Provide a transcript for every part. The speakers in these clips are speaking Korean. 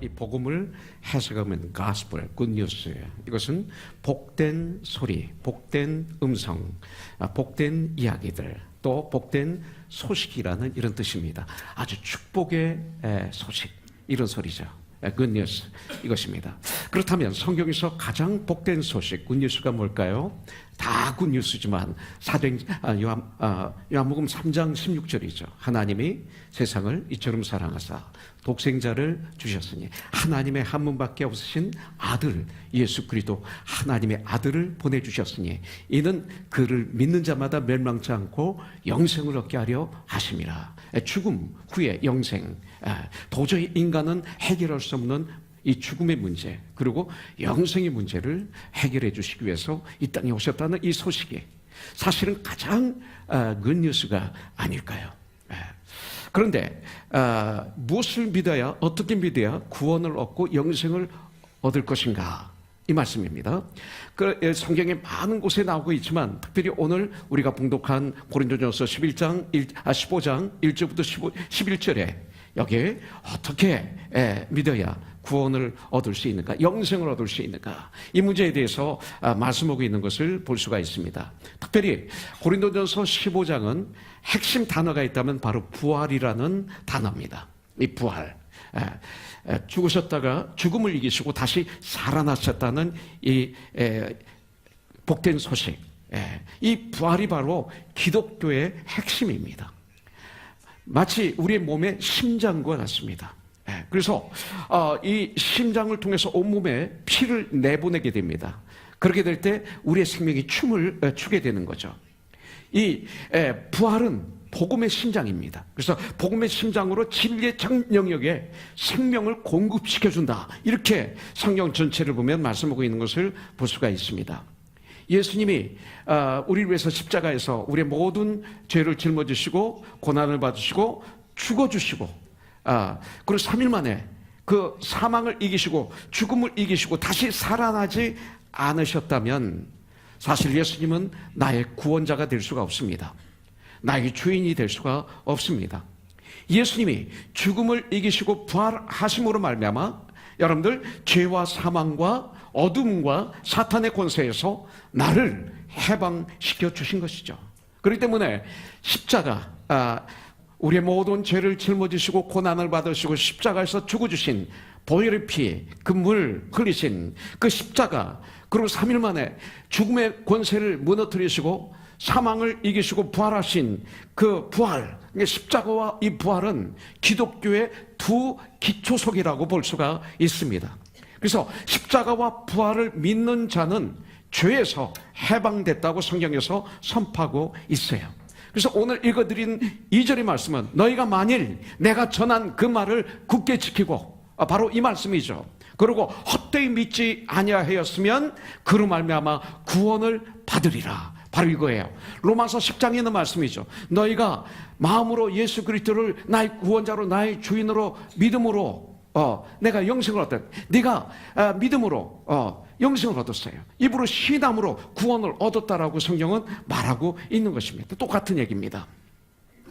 이 복음을 해석하면 gospel, good news예요. 이것은 복된 소리, 복된 음성, 복된 이야기들, 또 복된 소식이라는 이런 뜻입니다. 아주 축복의 소식, 이런 소리죠. good news, 이것입니다. 그렇다면 성경에서 가장 복된 소식, good news가 뭘까요? 다 good news지만 요한복음 3장 16절이죠. 하나님이 세상을 이처럼 사랑하사 독생자를 주셨으니, 하나님의 한 분밖에 없으신 아들 예수 그리스도 하나님의 아들을 보내주셨으니 이는 그를 믿는 자마다 멸망치 않고 영생을 얻게 하려 하심이라. 죽음 후에 영생, 도저히 인간은 해결할 수 없는 이 죽음의 문제, 그리고 영생의 문제를 해결해 주시기 위해서 이 땅에 오셨다는 이 소식이 사실은 가장 굿뉴스가 아닐까요? 그런데 무엇을 믿어야, 어떻게 믿어야 구원을 얻고 영생을 얻을 것인가, 이 말씀입니다. 성경에 많은 곳에 나오고 있지만 특별히 오늘 우리가 봉독한 고린도전서 15장 1절부터 11절에 여기에 어떻게 믿어야 구원을 얻을 수 있는가, 영생을 얻을 수 있는가, 이 문제에 대해서 말씀하고 있는 것을 볼 수가 있습니다. 특별히 고린도전서 15장은 핵심 단어가 있다면 바로 부활이라는 단어입니다. 이 부활, 죽으셨다가 죽음을 이기시고 다시 살아나셨다는 이 복된 소식, 이 부활이 바로 기독교의 핵심입니다. 마치 우리의 몸의 심장과 같습니다. 그래서 이 심장을 통해서 온몸에 피를 내보내게 됩니다. 그렇게 될 때 우리의 생명이 춤을 추게 되는 거죠. 이 부활은 복음의 심장입니다. 그래서 복음의 심장으로 진리의 전 영역에 생명을 공급시켜준다, 이렇게 성경 전체를 보면 말씀하고 있는 것을 볼 수가 있습니다. 예수님이 우리를 위해서 십자가에서 우리의 모든 죄를 짊어지시고 고난을 받으시고 죽어주시고, 그리고 3일 만에 그 사망을 이기시고 죽음을 이기시고 다시 살아나지 않으셨다면 사실 예수님은 나의 구원자가 될 수가 없습니다. 나의 주인이 될 수가 없습니다. 예수님이 죽음을 이기시고 부활하심으로 말미암아 여러분들 죄와 사망과 어둠과 사탄의 권세에서 나를 해방시켜 주신 것이죠. 그렇기 때문에 십자가, 우리의 모든 죄를 짊어지시고 고난을 받으시고 십자가에서 죽어주신 보혈의 피, 그 물 흘리신 그 십자가, 그리고 3일 만에 죽음의 권세를 무너뜨리시고 사망을 이기시고 부활하신 그 부활, 십자가와 이 부활은 기독교의 두 기초석이라고 볼 수가 있습니다. 그래서 십자가와 부활을 믿는 자는 죄에서 해방됐다고 성경에서 선포하고 있어요. 그래서 오늘 읽어드린 2절의 말씀은 너희가 만일 내가 전한 그 말을 굳게 지키고, 바로 이 말씀이죠. 그리고 헛되이 믿지 아니하였으면 그로 말미암아 구원을 받으리라. 바로 이거예요. 로마서 10장에 있는 말씀이죠. 너희가 마음으로 예수 그리스도를 나의 구원자로 나의 주인으로 믿음으로 내가 영생을 얻었다. 네가 믿음으로 영생을 얻었어요. 입으로 신함으로 구원을 얻었다라고 성경은 말하고 있는 것입니다. 똑같은 얘기입니다.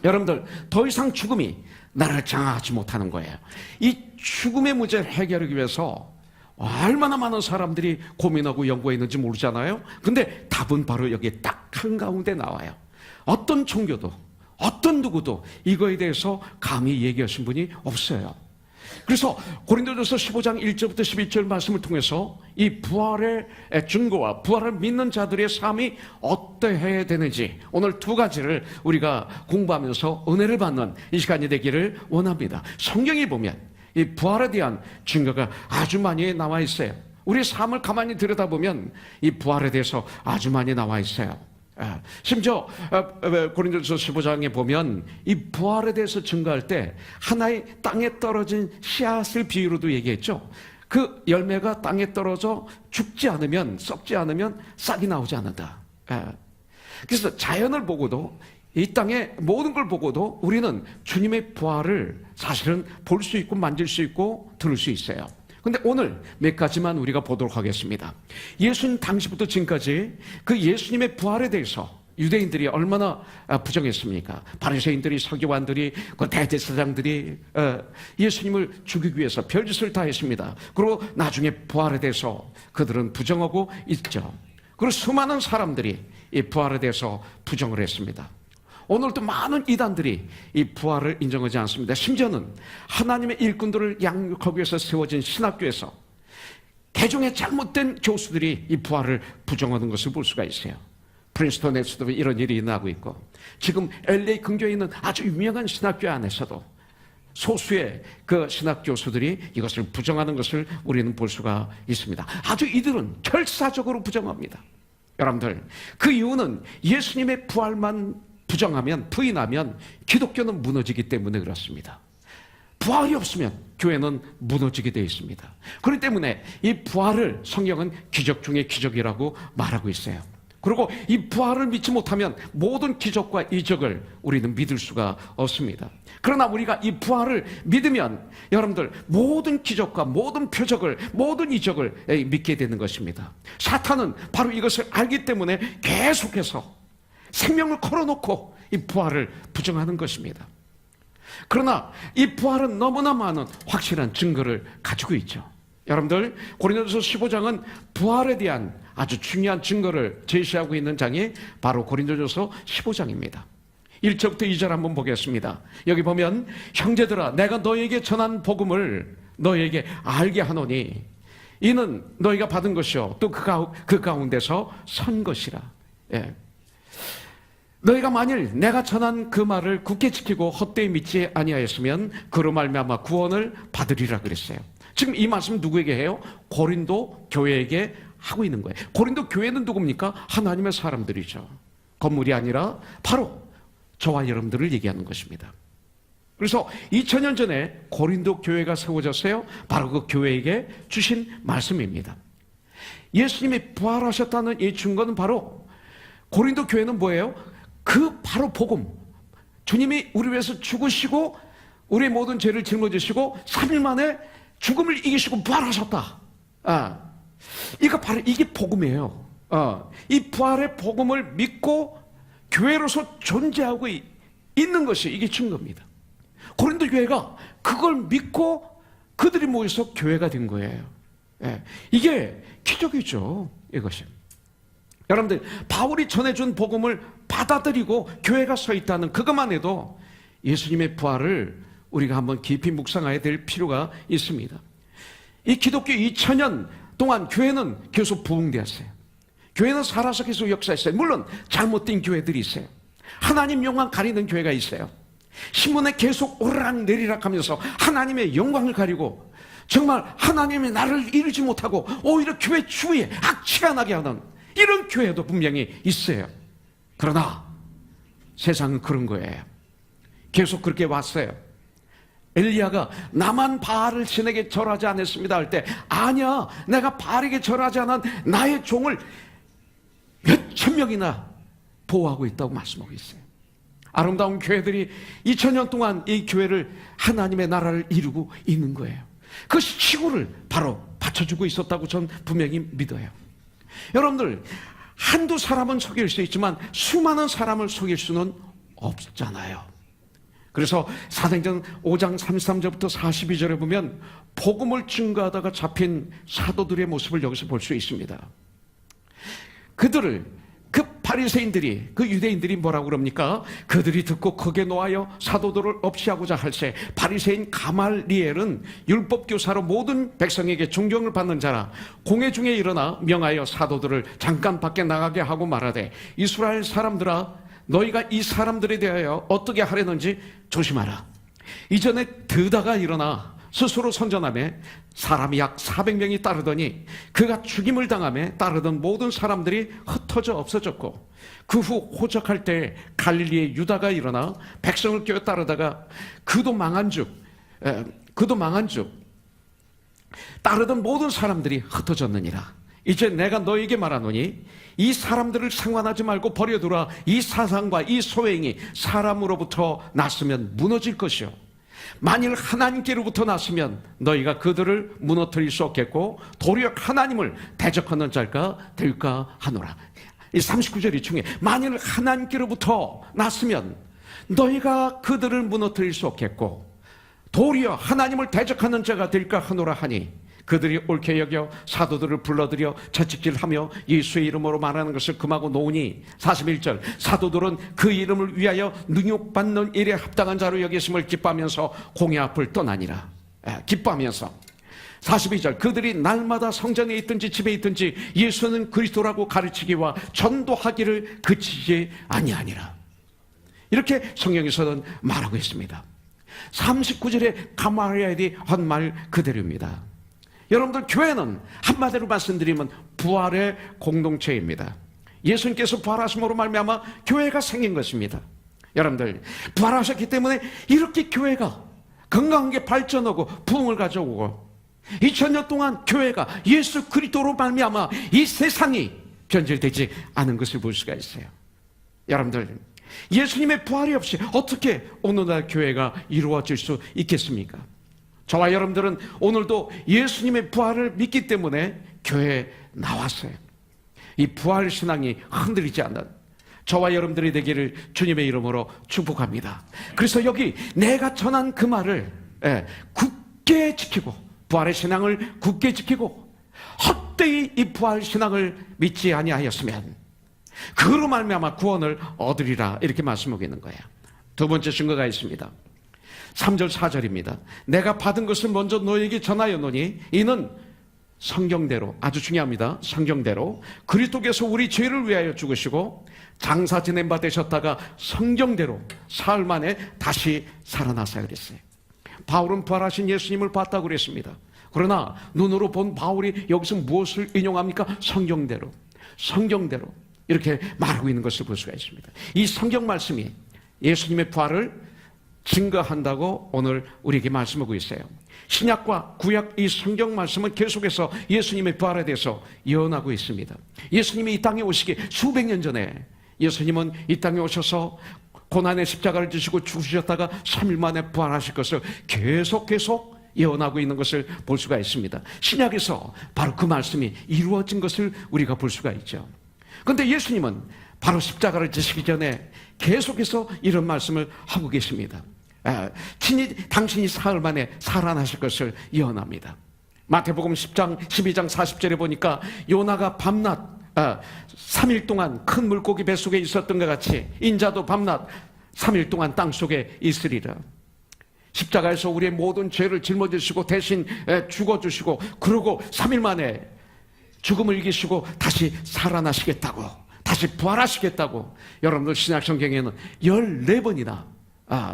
여러분들, 더 이상 죽음이 나를 장악하지 못하는 거예요. 이 죽음의 문제를 해결하기 위해서 얼마나 많은 사람들이 고민하고 연구했는지 모르잖아요. 근데 답은 바로 여기에 딱 한가운데 나와요. 어떤 종교도, 어떤 누구도 이거에 대해서 감히 얘기하신 분이 없어요. 그래서 고린도전서 15장 1절부터 11절 말씀을 통해서 이 부활의 증거와 부활을 믿는 자들의 삶이 어떠해야 되는지 오늘 두 가지를 우리가 공부하면서 은혜를 받는 이 시간이 되기를 원합니다. 성경에 보면 이 부활에 대한 증거가 아주 많이 나와 있어요. 우리 삶을 가만히 들여다보면 이 부활에 대해서 아주 많이 나와 있어요. 심지어 고린도전서 15장에 보면 이 부활에 대해서 증거할 때 하나의 땅에 떨어진 씨앗을 비유로도 얘기했죠. 그 열매가 땅에 떨어져 죽지 않으면, 썩지 않으면 싹이 나오지 않는다. 그래서 자연을 보고도, 이 땅의 모든 걸 보고도 우리는 주님의 부활을 사실은 볼 수 있고 만질 수 있고 들을 수 있어요. 근데 오늘 몇 가지만 우리가 보도록 하겠습니다. 예수님 당시부터 지금까지 그 예수님의 부활에 대해서 유대인들이 얼마나 부정했습니까? 바리새인들이, 서기관들이, 그 대제사장들이 예수님을 죽이기 위해서 별짓을 다 했습니다. 그리고 나중에 부활에 대해서 그들은 부정하고 있죠. 그리고 수많은 사람들이 이 부활에 대해서 부정을 했습니다. 오늘도 많은 이단들이 이 부활을 인정하지 않습니다. 심지어는 하나님의 일꾼들을 양육하기 위해서 세워진 신학교에서 개종의 잘못된 교수들이 이 부활을 부정하는 것을 볼 수가 있어요. 프린스턴에서도 이런 일이 일어나고 있고, 지금 LA 근교에 있는 아주 유명한 신학교 안에서도 소수의 그 신학 교수들이 이것을 부정하는 것을 우리는 볼 수가 있습니다. 아주 이들은 결사적으로 부정합니다. 여러분들, 그 이유는 예수님의 부활만 부정하면, 부인하면 기독교는 무너지기 때문에 그렇습니다. 부활이 없으면 교회는 무너지게 되어 있습니다. 그렇기 때문에 이 부활을 성경은 기적 중에 기적이라고 말하고 있어요. 그리고 이 부활을 믿지 못하면 모든 기적과 이적을 우리는 믿을 수가 없습니다. 그러나 우리가 이 부활을 믿으면 여러분들 모든 기적과 모든 표적을, 모든 이적을 믿게 되는 것입니다. 사탄은 바로 이것을 알기 때문에 계속해서 생명을 걸어놓고 이 부활을 부정하는 것입니다. 그러나 이 부활은 너무나 많은 확실한 증거를 가지고 있죠. 여러분들, 고린도전서 15장은 부활에 대한 아주 중요한 증거를 제시하고 있는 장이 바로 고린도전서 15장입니다. 1절부터 2절 한번 보겠습니다. 여기 보면, 형제들아, 내가 너에게 전한 복음을 너에게 알게 하노니 이는 너희가 받은 것이요 또 그 가운데서 선 것이라. 예. 너희가 만일 내가 전한 그 말을 굳게 지키고 헛되이 믿지 아니하였으면 그로 말미암아 구원을 받으리라 그랬어요. 지금 이 말씀 누구에게 해요? 고린도 교회에게 하고 있는 거예요. 고린도 교회는 누굽니까? 하나님의 사람들이죠. 건물이 아니라 바로 저와 여러분들을 얘기하는 것입니다. 그래서 2000년 전에 고린도 교회가 세워졌어요. 바로 그 교회에게 주신 말씀입니다. 예수님이 부활하셨다는 이 증거는 바로, 고린도 교회는 뭐예요? 그 바로 복음, 주님이 우리 위해서 죽으시고 우리의 모든 죄를 짊어지시고 3일 만에 죽음을 이기시고 부활하셨다. 이거 바로 이게 복음이에요. 이 부활의 복음을 믿고 교회로서 존재하고 있는 것이 이게 증거입니다. 고린도 교회가 그걸 믿고 그들이 모여서 교회가 된 거예요. 이게 기적이죠. 이것이. 여러분들, 바울이 전해준 복음을 받아들이고 교회가 서 있다는 그것만 해도 예수님의 부활을 우리가 한번 깊이 묵상해야 될 필요가 있습니다. 이 기독교 2000년 동안 교회는 계속 부흥되었어요. 교회는 살아서 계속 역사했어요. 물론 잘못된 교회들이 있어요. 하나님 영광 가리는 교회가 있어요. 신문에 계속 오르락 내리락 하면서 하나님의 영광을 가리고 정말 하나님의 나를 이루지 못하고 오히려 교회 주위에 악취가 나게 하는 이런 교회도 분명히 있어요. 그러나 세상은 그런 거예요. 계속 그렇게 왔어요. 엘리야가 나만 바알을 신에게 절하지 않았습니다 할 때, 아니야, 내가 바알에게 절하지 않은 나의 종을 몇천 명이나 보호하고 있다고 말씀하고 있어요. 아름다운 교회들이 2000년 동안 이 교회를, 하나님의 나라를 이루고 있는 거예요. 그 시구를 바로 받쳐주고 있었다고 전 분명히 믿어요. 여러분들, 한두 사람은 속일 수 있지만 수많은 사람을 속일 수는 없잖아요. 그래서 사도행전 5장 33절부터 42절에 보면 복음을 증거하다가 잡힌 사도들의 모습을 여기서 볼 수 있습니다. 그들을, 그 바리새인들이, 그 유대인들이 뭐라고 그럽니까? 그들이 듣고 크게 노하여 사도들을 없이하고자 할세 바리새인 가말리엘은 율법교사로 모든 백성에게 존경을 받는 자라 공회 중에 일어나 명하여 사도들을 잠깐 밖에 나가게 하고 말하되, 이스라엘 사람들아, 너희가 이 사람들에 대하여 어떻게 하려는지 조심하라. 이전에 드다가 일어나 스스로 선전하며 사람이 약 400명이 따르더니 그가 죽임을 당하며 따르던 모든 사람들이 흩어져 없어졌고, 그 후 호적할 때 갈릴리의 유다가 일어나 백성을 껴 따르다가 그도 망한 즉 따르던 모든 사람들이 흩어졌느니라. 이제 내가 너에게 말하노니 이 사람들을 상관하지 말고 버려두라. 이 사상과 이 소행이 사람으로부터 났으면 무너질 것이요, 만일 하나님께로부터 났으면 너희가 그들을 무너뜨릴 수 없겠고 도리어 하나님을 대적하는 자가 될까 하노라. 이 39절이 중에 만일 하나님께로부터 났으면 너희가 그들을 무너뜨릴 수 없겠고 도리어 하나님을 대적하는 자가 될까 하노라 하니 그들이 옳게 여겨 사도들을 불러들여 채찍질하며 예수의 이름으로 말하는 것을 금하고 놓으니 41절 사도들은 그 이름을 위하여 능욕받는 일에 합당한 자로 여기심을 기뻐하면서 공회 앞을 떠나니라. 기뻐하면서 42절 그들이 날마다 성전에 있든지 집에 있든지 예수는 그리스도라고 가르치기와 전도하기를 그치지 아니하니라. 이렇게 성경에서는 말하고 있습니다. 39절에 가마리엘이 한 말 그대로입니다. 여러분들 교회는 한마디로 말씀드리면 부활의 공동체입니다. 예수님께서 부활하심으로 말미암아 교회가 생긴 것입니다. 여러분들 부활하셨기 때문에 이렇게 교회가 건강한 게 발전하고 부흥을 가져오고 2000년 동안 교회가 예수 그리스도로 말미암아 이 세상이 변질되지 않은 것을 볼 수가 있어요. 여러분들 예수님의 부활이 없이 어떻게 오늘날 교회가 이루어질 수 있겠습니까? 저와 여러분들은 오늘도 예수님의 부활을 믿기 때문에 교회에 나왔어요. 이 부활 신앙이 흔들리지 않는 저와 여러분들이 되기를 주님의 이름으로 축복합니다. 그래서 여기 내가 전한 그 말을 굳게 지키고 부활의 신앙을 굳게 지키고 헛되이 이 부활 신앙을 믿지 아니하였으면 그로 말미암아 구원을 얻으리라 이렇게 말씀하고 있는 거예요. 두 번째 증거가 있습니다. 3절 4절입니다. 내가 받은 것을 먼저 너에게 전하였노니 이는 성경대로 아주 중요합니다. 성경대로 그리스도께서 우리 죄를 위하여 죽으시고 장사 지낸 바 되셨다가 성경대로 사흘 만에 다시 살아나사 그랬어요. 바울은 부활하신 예수님을 봤다고 그랬습니다. 그러나 눈으로 본 바울이 여기서 무엇을 인용합니까? 성경대로 이렇게 말하고 있는 것을 볼 수가 있습니다. 이 성경 말씀이 예수님의 부활을 증거한다고 오늘 우리에게 말씀하고 있어요. 신약과 구약 이 성경 말씀은 계속해서 예수님의 부활에 대해서 예언하고 있습니다. 예수님이 이 땅에 오시기 수백 년 전에 예수님은 이 땅에 오셔서 고난의 십자가를 지시고 죽으셨다가 3일 만에 부활하실 것을 계속 예언하고 있는 것을 볼 수가 있습니다. 신약에서 바로 그 말씀이 이루어진 것을 우리가 볼 수가 있죠. 그런데 예수님은 바로 십자가를 지시기 전에 계속해서 이런 말씀을 하고 계십니다. 친히 당신이 사흘 만에 살아나실 것을 예언합니다. 마태복음 10장 12장 40절에 보니까 요나가 밤낮 3일 동안 큰 물고기 뱃속에 있었던 것 같이 인자도 밤낮 3일 동안 땅속에 있으리라. 십자가에서 우리의 모든 죄를 짊어지시고 대신 죽어주시고 그러고 3일 만에 죽음을 이기시고 다시 살아나시겠다고, 다시 부활하시겠다고 여러분들 신약 성경에는 14번이나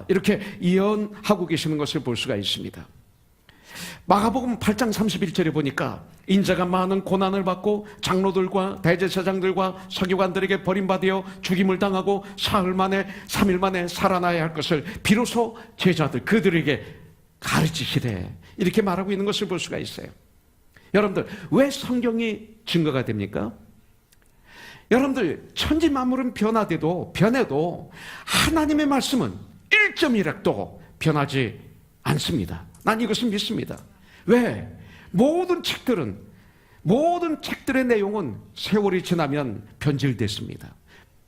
이렇게 예언하고 계시는 것을 볼 수가 있습니다. 마가복음 8장 31절에 보니까 인자가 많은 고난을 받고 장로들과 대제사장들과 서기관들에게 버림받아 죽임을 당하고 3일 만에 살아나야 할 것을 비로소 제자들 그들에게 가르치시되 이렇게 말하고 있는 것을 볼 수가 있어요. 여러분들 왜 성경이 증거가 됩니까? 여러분들 천지 만물은 변해도 하나님의 말씀은 1.1핵도 변하지 않습니다. 난 이것을 믿습니다. 왜? 모든 책들의 내용은 세월이 지나면 변질됐습니다.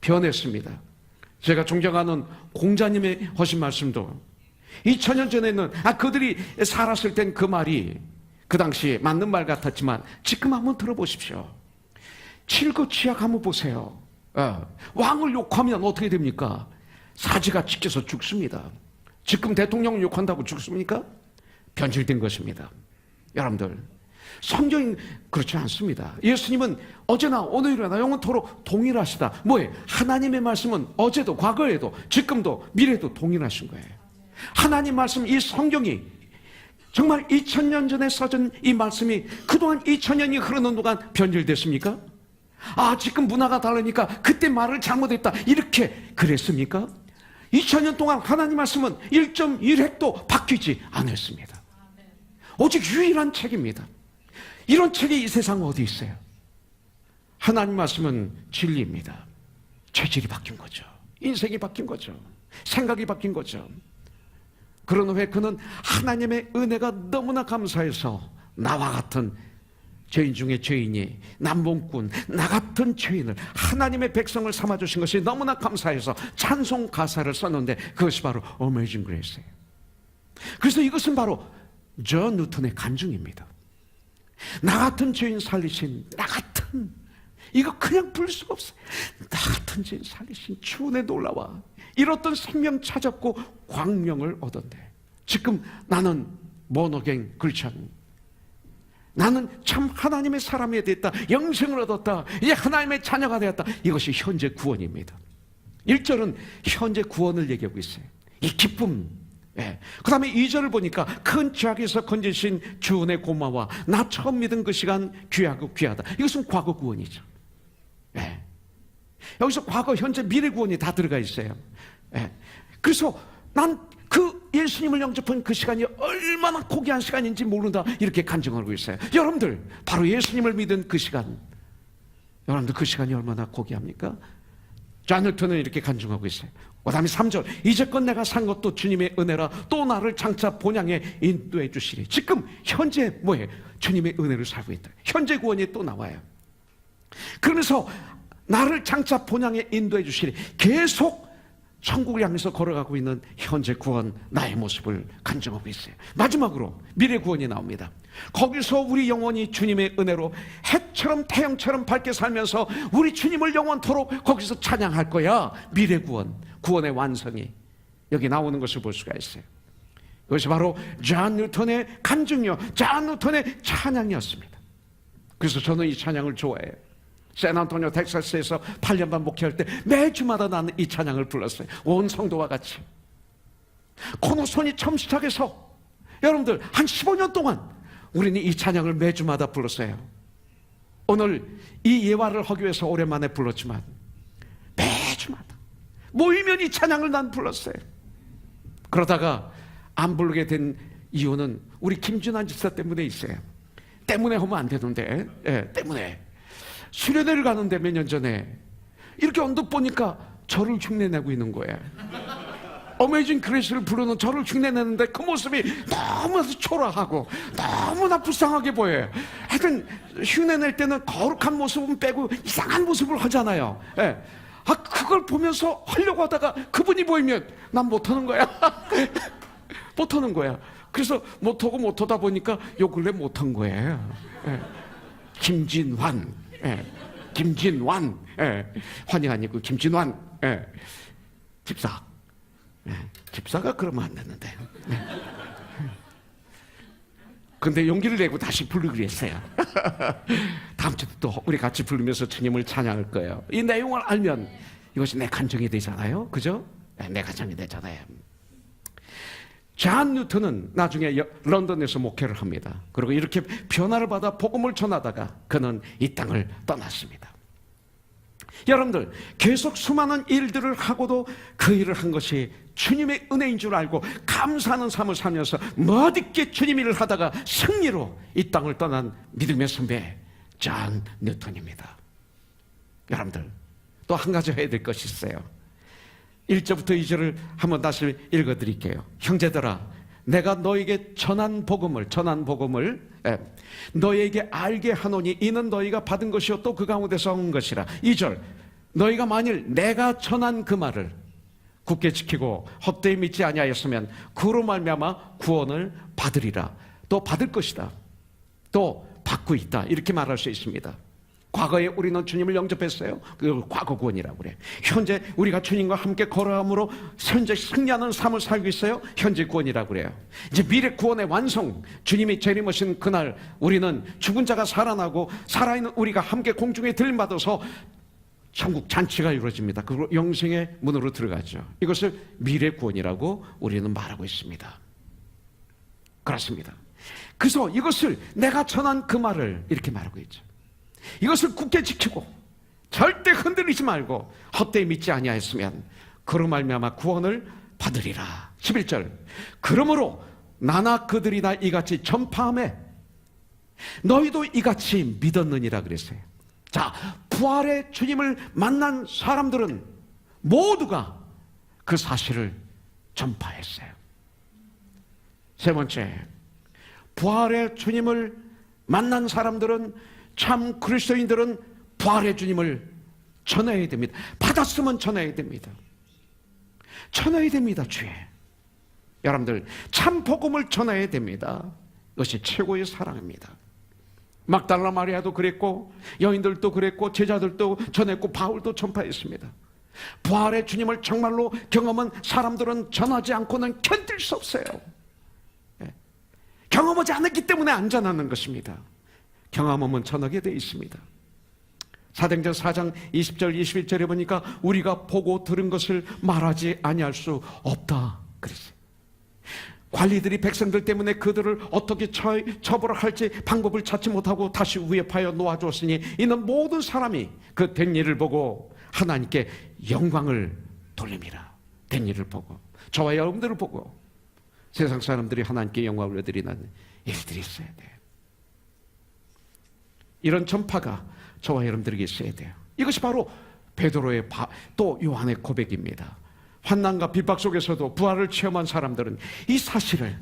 변했습니다. 제가 존경하는 공자님의 하신 말씀도 2000년 전에는 그들이 살았을 땐 그 말이 그 당시에 맞는 말 같았지만 지금 한번 들어보십시오. 칠거취약 한번 보세요. 왕을 욕하면 어떻게 됩니까? 사지가 찢겨서 죽습니다. 지금 대통령을 욕한다고 죽습니까? 변질된 것입니다. 여러분들 성경은 그렇지 않습니다. 예수님은 어제나 오늘이나 영원토록 동일하시다. 뭐예요? 하나님의 말씀은 어제도 과거에도 지금도 미래도 동일하신 거예요. 하나님 말씀 이 성경이 정말 2000년 전에 써진 이 말씀이 그동안 2000년이 흐르는 동안 변질됐습니까? 지금 문화가 다르니까 그때 말을 잘못했다 이렇게 그랬습니까? 2000년 동안 하나님 말씀은 1.1핵도 바뀌지 않았습니다. 오직 유일한 책입니다. 이런 책이 이 세상에 어디 있어요? 하나님 말씀은 진리입니다. 체질이 바뀐 거죠. 인생이 바뀐 거죠. 생각이 바뀐 거죠. 그런 후에 그는 하나님의 은혜가 너무나 감사해서 나와 같은 죄인 중에 죄인이, 남봉꾼, 나 같은 죄인을 하나님의 백성을 삼아주신 것이 너무나 감사해서 찬송 가사를 썼는데 그것이 바로 Amazing Grace예요. 그래서 이것은 바로 존 뉴턴의 간증입니다. 나 같은 죄인 살리신, 나 같은, 이거 그냥 부를 수가 없어요. 나 같은 죄인 살리신 주 은혜 놀라와 잃었던 생명 찾았고 광명을 얻었네. 지금 나는 모노갱 크리스천, 나는 참 하나님의 사람이 됐다, 영생을 얻었다, 이제 하나님의 자녀가 되었다. 이것이 현재 구원입니다. 1절은 현재 구원을 얘기하고 있어요. 이 기쁨. 그 다음에 2절을 보니까 큰 죄악에서 건지신 주 은혜 고마워, 나 처음 믿은 그 시간 귀하고 귀하다. 이것은 과거 구원이죠. 여기서 과거, 현재, 미래 구원이 다 들어가 있어요. 그래서 난 그 예수님을 영접한 그 시간이 얼마나 고귀한 시간인지 모른다, 이렇게 간증하고 있어요. 여러분들, 바로 예수님을 믿은 그 시간, 여러분들 그 시간이 얼마나 고귀합니까? 존 뉴턴은 이렇게 간증하고 있어요. 그 다음에 3절, 이제껏 내가 산 것도 주님의 은혜라, 또 나를 장차 본향에 인도해 주시리. 지금 현재 뭐예요? 주님의 은혜를 살고 있다. 현재 구원이 또 나와요. 그러면서 나를 장차 본향에 인도해 주시리. 계속 천국을 향해서 걸어가고 있는 현재 구원, 나의 모습을 간증하고 있어요. 마지막으로 미래 구원이 나옵니다. 거기서 우리 영혼이 주님의 은혜로 해처럼 태양처럼 밝게 살면서 우리 주님을 영원토록 거기서 찬양할 거야. 미래 구원, 구원의 완성이 여기 나오는 것을 볼 수가 있어요. 이것이 바로 존 뉴턴의 간증이요, 존 뉴턴의 찬양이었습니다. 그래서 저는 이 찬양을 좋아해요. 샌안토니오 텍사스에서 8년 반 목회할 때 매주마다 나는 이 찬양을 불렀어요. 온 성도와 같이. 코너손이 처음 시작해서 여러분들 한 15년 동안 우리는 이 찬양을 매주마다 불렀어요. 오늘 이 예화를 하기 위해서 오랜만에 불렀지만 매주마다 모이면 이 찬양을 난 불렀어요. 그러다가 안 부르게 된 이유는 우리 김준환 집사 때문에 있어요. 때문에 하면 안 되는데, 때문에. 수련회를 가는데 몇 년 전에 이렇게 언뜻 보니까 저를 흉내내고 있는 거예요. 어메이징 그레이스를 부르는 저를 흉내내는데 그 모습이 너무나 초라하고 너무나 불쌍하게 보여요. 하여튼 흉내낼 때는 거룩한 모습은 빼고 이상한 모습을 하잖아요. 그걸 보면서 하려고 하다가 그분이 보이면 난 못하는 거야. 못하는 거야. 그래서 못하다 보니까 요 근래 못한 거예요. 김진환, 김진환, 환이 아니고 김진환, 집사. 집사가 그러면 안 되는데. 근데 용기를 내고 다시 부르기로 했어요. 다음 주도 또 우리 같이 부르면서 주님을 찬양할 거예요. 이 내용을 알면 이것이 내 간증이 되잖아요. 그죠? 내 간증이 되잖아요. 존 뉴턴은 나중에 런던에서 목회를 합니다. 그리고 이렇게 변화를 받아 복음을 전하다가 그는 이 땅을 떠났습니다. 여러분들, 계속 수많은 일들을 하고도 그 일을 한 것이 주님의 은혜인 줄 알고 감사하는 삶을 살면서 멋있게 주님 일을 하다가 승리로 이 땅을 떠난 믿음의 선배 존 뉴턴입니다. 여러분들, 또 한 가지 해야 될 것이 있어요. 1절부터 2절을 한번 다시 읽어드릴게요. 형제들아, 내가 너에게 전한 복음을 너에게 알게 하노니 이는 너희가 받은 것이요 또 그 가운데서 온 것이라. 2절, 너희가 만일 내가 전한 그 말을 굳게 지키고 헛되이 믿지 아니하였으면 그로 말미암아 구원을 받으리라. 또 받을 것이다. 또 받고 있다. 이렇게 말할 수 있습니다. 과거에 우리는 주님을 영접했어요. 그걸 과거 구원이라고 그래요. 현재 우리가 주님과 함께 걸어감으로 현재 승리하는 삶을 살고 있어요. 현재 구원이라고 그래요. 이제 미래 구원의 완성, 주님이 재림하신 그날 우리는 죽은 자가 살아나고 살아있는 우리가 함께 공중에 들림받아서 천국 잔치가 이루어집니다. 그리고 영생의 문으로 들어가죠. 이것을 미래 구원이라고 우리는 말하고 있습니다. 그렇습니다. 그래서 이것을 내가 전한 그 말을 이렇게 말하고 있죠. 이것을 굳게 지키고 절대 흔들리지 말고 헛되이 믿지 아니하였으면 그로 말미암아 구원을 받으리라. 11절, 그러므로 나나 그들이나 이같이 전파하매 너희도 이같이 믿었느니라 그랬어요. 자, 부활의 주님을 만난 사람들은 모두가 그 사실을 전파했어요. 세 번째, 부활의 주님을 만난 사람들은, 참 그리스도인들은 부활의 주님을 전해야 됩니다. 받았으면 전해야 됩니다. 전해야 됩니다. 주에 여러분들 참 복음을 전해야 됩니다. 이것이 최고의 사랑입니다. 막달라 마리아도 그랬고, 여인들도 그랬고, 제자들도 전했고, 바울도 전파했습니다. 부활의 주님을 정말로 경험한 사람들은 전하지 않고는 견딜 수 없어요. 경험하지 않았기 때문에 안 전하는 것입니다. 경험하면 전하게 되어 있습니다. 사도행전 4장 20절 21절에 보니까 우리가 보고 들은 것을 말하지 아니할 수 없다 그랬어요. 관리들이 백성들 때문에 그들을 어떻게 처벌할지 방법을 찾지 못하고 다시 위협하여 놓아주었으니 이는 모든 사람이 그 된 일을 보고 하나님께 영광을 돌립니다. 된 일을 보고, 저와 여러분들을 보고 세상 사람들이 하나님께 영광을 드리는 일들이 있어야 돼요. 이런 전파가 저와 여러분들에게 있어야 돼요. 이것이 바로 베드로의 또 요한의 고백입니다. 환난과 핍박 속에서도 부활을 체험한 사람들은 이 사실을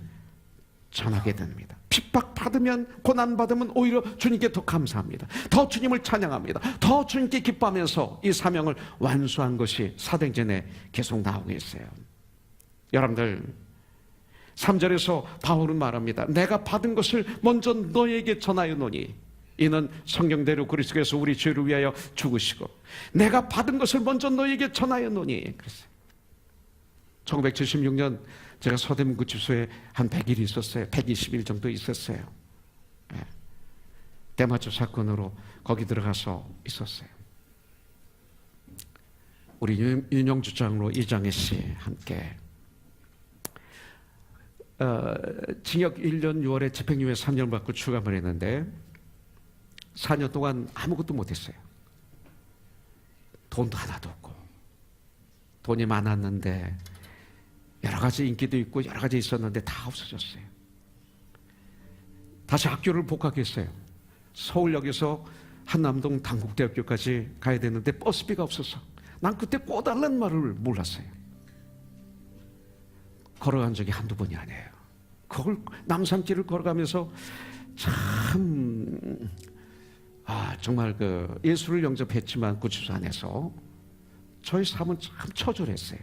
전하게 됩니다. 핍박받으면, 고난받으면 오히려 주님께 더 감사합니다. 더 주님을 찬양합니다. 더 주님께 기뻐하면서 이 사명을 완수한 것이 사도행전에 계속 나오고 있어요. 여러분들 3절에서 바울은 말합니다. 내가 받은 것을 먼저 너에게 전하였노니 이는 성경대로 그리스도께서 우리 죄를 위하여 죽으시고 내가 받은 것을 먼저 너에게 전하였노니. 그랬어요. 1976년 제가 서대문 구치소에 한 100일 있었어요. 120일 정도 있었어요. 네. 대마초 사건으로 거기 들어가서 있었어요. 우리 윤영주 장로, 이장혜 씨 함께 징역 1년 6월에 집행유예 3년 받고 출감을 했는데 4년 동안 아무것도 못했어요. 돈도 하나도 없고, 돈이 많았는데 여러 가지 인기도 있고 여러 가지 있었는데 다 없어졌어요. 다시 학교를 복학했어요. 서울역에서 한남동 단국대학교까지 가야 되는데 버스비가 없어서 난 그때 꼬달란 말을 몰랐어요. 걸어간 적이 한두 번이 아니에요. 그걸 남산길을 걸어가면서 참 정말 그 예수를 영접했지만 구치소 안에서 저희 삶은 참 처절했어요.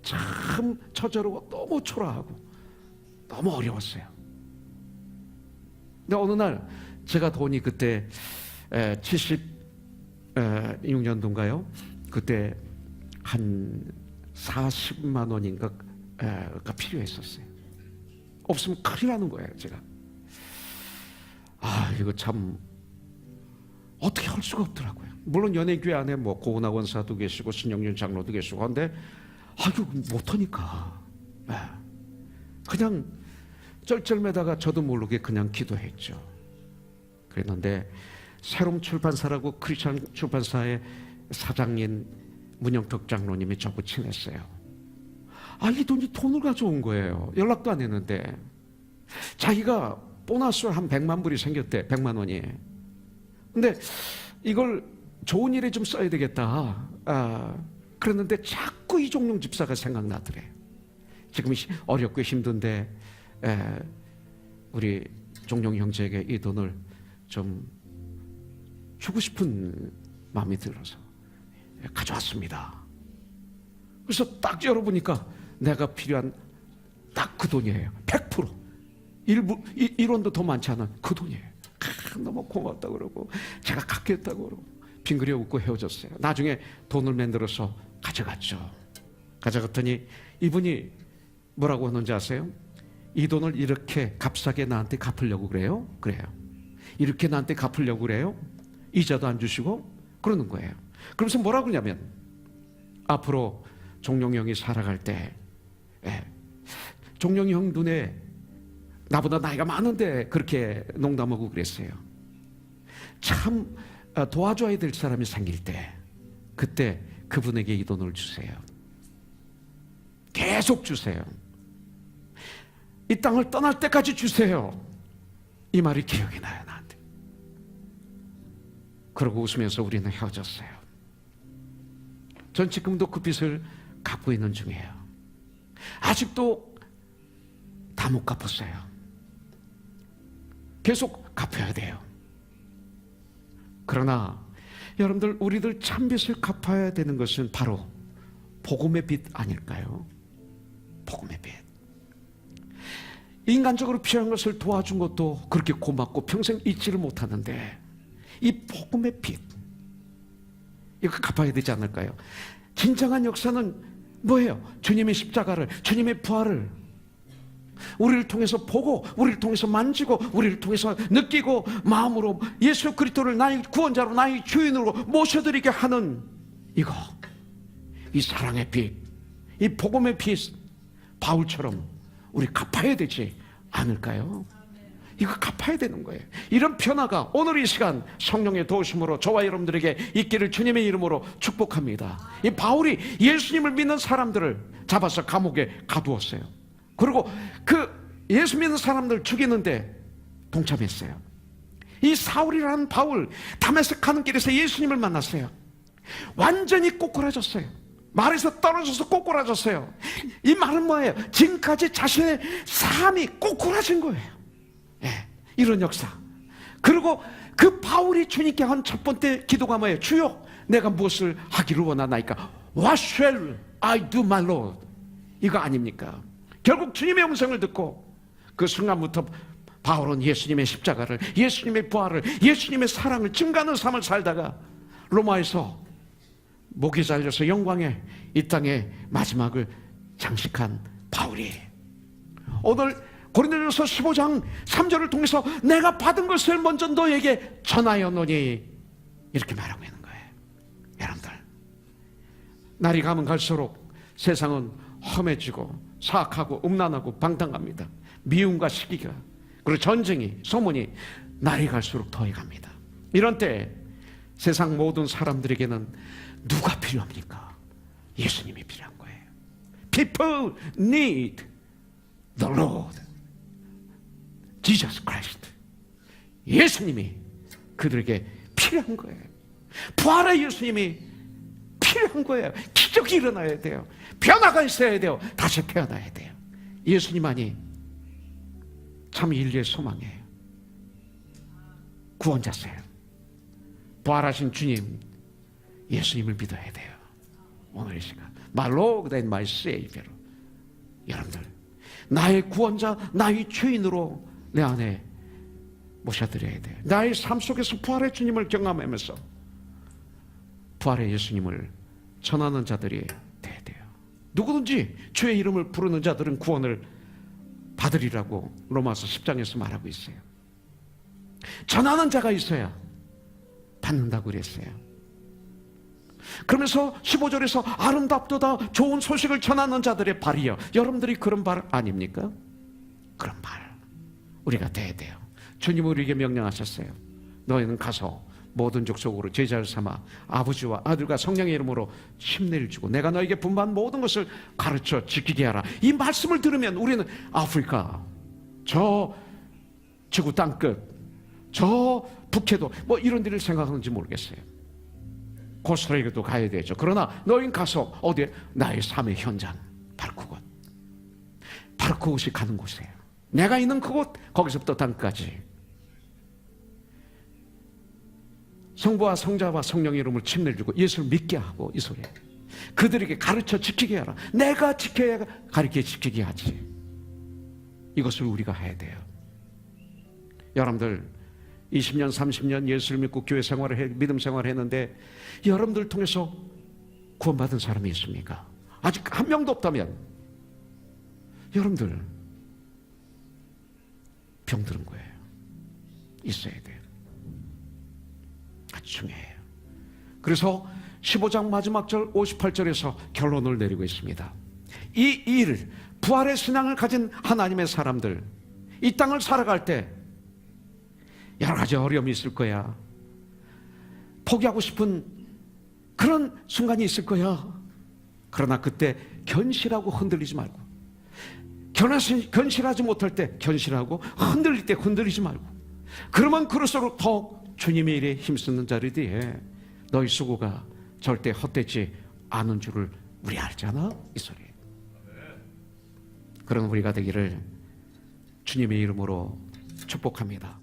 참 처절하고 너무 초라하고 너무 어려웠어요. 근데 어느 날 제가 돈이 그때 76년도인가요? 그때 한 40만 원인가 가 필요했었어요. 없으면 큰일 나는 거예요. 제가 이거 참 어떻게 할 수가 없더라고요. 물론 연예교회 안에 뭐 고은하 원사도 계시고 신영윤 장로도 계시고 한데 이거 못하니까 그냥 쩔쩔매다가 저도 모르게 그냥 기도했죠. 그랬는데 새로운 출판사라고 크리스천 출판사의 사장인 문영덕 장로님이 저하고 친했어요. 이 돈이 돈을 가져온 거예요. 연락도 안 했는데 자기가 보너스 한 100만 불이 생겼대. 100만 원이. 근데 이걸 좋은 일에 좀 써야 되겠다. 그랬는데 자꾸 이종룡 집사가 생각나더래. 지금 어렵고 힘든데 우리 종룡 형제에게 이 돈을 좀 주고 싶은 마음이 들어서 가져왔습니다. 그래서 딱 열어보니까 내가 필요한 딱 그 돈이에요. 100%. 1원도 더 많지 않은 그 돈이에요. 너무 고맙다 그러고 제가 갖겠다고 그러고 빙그레 웃고 헤어졌어요. 나중에 돈을 만들어서 가져갔죠. 가져갔더니 이분이 뭐라고 하는지 아세요? 이 돈을 이렇게 값싸게 나한테 갚으려고 그래요? 그래요. 이렇게 나한테 갚으려고 그래요? 이자도 안 주시고 그러는 거예요. 그러면서 뭐라고 그러냐면 앞으로 종룡 형이 살아갈 때 종룡 형 눈에 나보다 나이가 많은데 그렇게 농담하고 그랬어요. 참 도와줘야 될 사람이 생길 때 그때 그분에게 이 돈을 주세요. 계속 주세요. 이 땅을 떠날 때까지 주세요. 이 말이 기억이 나요, 나한테. 그러고 웃으면서 우리는 헤어졌어요. 전 지금도 그 빚을 갚고 있는 중이에요. 아직도 다 못 갚았어요. 계속 갚아야 돼요. 그러나 여러분들, 우리들 참빚을 갚아야 되는 것은 바로 복음의 빚 아닐까요? 복음의 빚. 인간적으로 필요한 것을 도와준 것도 그렇게 고맙고 평생 잊지를 못하는데, 이 복음의 빚, 이거 갚아야 되지 않을까요? 진정한 역사는 뭐예요? 주님의 십자가를, 주님의 부활을 우리를 통해서 보고, 우리를 통해서 만지고, 우리를 통해서 느끼고, 마음으로 예수 그리스도를 나의 구원자로, 나의 주인으로 모셔드리게 하는 이거, 이 사랑의 빚, 이 복음의 빚, 바울처럼 우리 갚아야 되지 않을까요? 이거 갚아야 되는 거예요. 이런 변화가 오늘 이 시간 성령의 도우심으로 저와 여러분들에게 있기를 주님의 이름으로 축복합니다. 이 바울이 예수님을 믿는 사람들을 잡아서 감옥에 가두었어요. 그리고 그 예수 믿는 사람들 죽이는데 동참했어요. 이 사울이라는 바울, 다메섹 가는 길에서 예수님을 만났어요. 완전히 꼬꾸라졌어요. 말에서 떨어져서 꼬꾸라졌어요. 이 말은 뭐예요? 지금까지 자신의 삶이 꼬꾸라진 거예요. 예, 이런 역사. 그리고 그 바울이 주님께 한 첫 번째 기도가 뭐예요? 주여, 내가 무엇을 하기를 원하나이까? What shall I do, my Lord? 이거 아닙니까? 결국 주님의 음성을 듣고 그 순간부터 바울은 예수님의 십자가를, 예수님의 부활을, 예수님의 사랑을 증가하는 삶을 살다가 로마에서 목이 잘려서 영광의 이 땅의 마지막을 장식한 바울이 오늘 고린도전서 15장 3절을 통해서 내가 받은 것을 먼저 너에게 전하였노니 이렇게 말하고 있는 거예요. 여러분들, 날이 가면 갈수록 세상은 험해지고 사악하고 음란하고 방탕합니다. 미움과 시기가, 그리고 전쟁이, 소문이 날이 갈수록 더해갑니다. 이런 때 세상 모든 사람들에게는 누가 필요합니까? 예수님이 필요한 거예요. People need the Lord, Jesus Christ. 예수님이 그들에게 필요한 거예요. 부활의 예수님이 필요한 거예요. 기적이 일어나야 돼요. 변화가 있어야 돼요. 다시 태어나야 돼요. 예수님만이 참 인류의 소망이에요. 구원자세요. 부활하신 주님, 예수님을 믿어야 돼요. 오늘 이 시간 My Lord and my Savior. 여러분들, 나의 구원자, 나의 주인으로 내 안에 모셔드려야 돼요. 나의 삶 속에서 부활의 주님을 경험하면서 부활의 예수님을 전하는 자들이 돼야 돼요. 누구든지 주의 이름을 부르는 자들은 구원을 받으리라고 로마서 10장에서 말하고 있어요. 전하는 자가 있어야 받는다고 그랬어요. 그러면서 15절에서 아름답도다 좋은 소식을 전하는 자들의 발이여. 여러분들이 그런 발 아닙니까? 그런 발 우리가 돼야 돼요. 주님은 우리에게 명령하셨어요. 너희는 가서 모든 족속으로 제자를 삼아 아버지와 아들과 성령의 이름으로 침례를 주고 내가 너에게 분부한 모든 것을 가르쳐 지키게 하라. 이 말씀을 들으면 우리는 아프리카, 저 지구 땅끝, 저 북해도 뭐 이런 데를 생각하는지 모르겠어요. 코스타리카도 가야 되죠. 그러나 너희는 가서 어디에? 나의 삶의 현장, 바로 그곳, 바로 그곳이 가는 곳이에요. 내가 있는 그곳, 거기서부터 땅까지 성부와 성자와 성령의 이름을 침례를 주고 예수를 믿게 하고, 이 소리에 그들에게 가르쳐 지키게 하라. 내가 지켜야 가르쳐 지키게 하지. 이것을 우리가 해야 돼요. 여러분들 20년 30년 예수를 믿고 교회 생활을 믿음 생활을 했는데 여러분들 통해서 구원받은 사람이 있습니까? 아직 한 명도 없다면 여러분들 병드는 거예요. 있어야 돼요. 아주 중요해요. 그래서 15장 마지막 절 58절에서 결론을 내리고 있습니다. 이 일, 부활의 신앙을 가진 하나님의 사람들, 이 땅을 살아갈 때 여러 가지 어려움이 있을 거야. 포기하고 싶은 그런 순간이 있을 거야. 그러나 그때 견실하고 흔들리지 말고, 견실하지 못할 때 견실하고 흔들릴 때 흔들리지 말고, 그러면 그럴수록 더 주님의 일에 힘쓰는 자리에 너희 수고가 절대 헛되지 않은 줄을 우리 알잖아, 이 소리. 그런 우리가 되기를 주님의 이름으로 축복합니다.